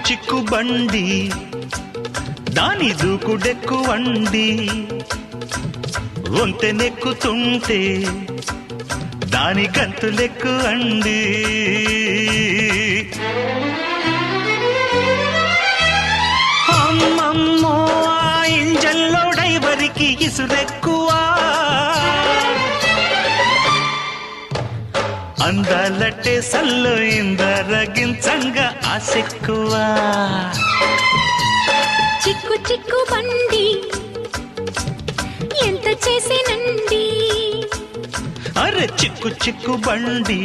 చిక్కు బండి దాని దూకుడెక్కువండి వంతెనెక్కుతుంటే దాని గంతులెక్కు అండి అమ్మమ్మో ఆ ఇంజన్లో డైవరికి ఇసురెక్కువా అందాలట్టే సల్లో ఇందరగించంగా ఆసెక్కువా చిక్కు చిక్కు బండి ఎంత చేసేనండి అరే చిక్కు చిక్కు బండి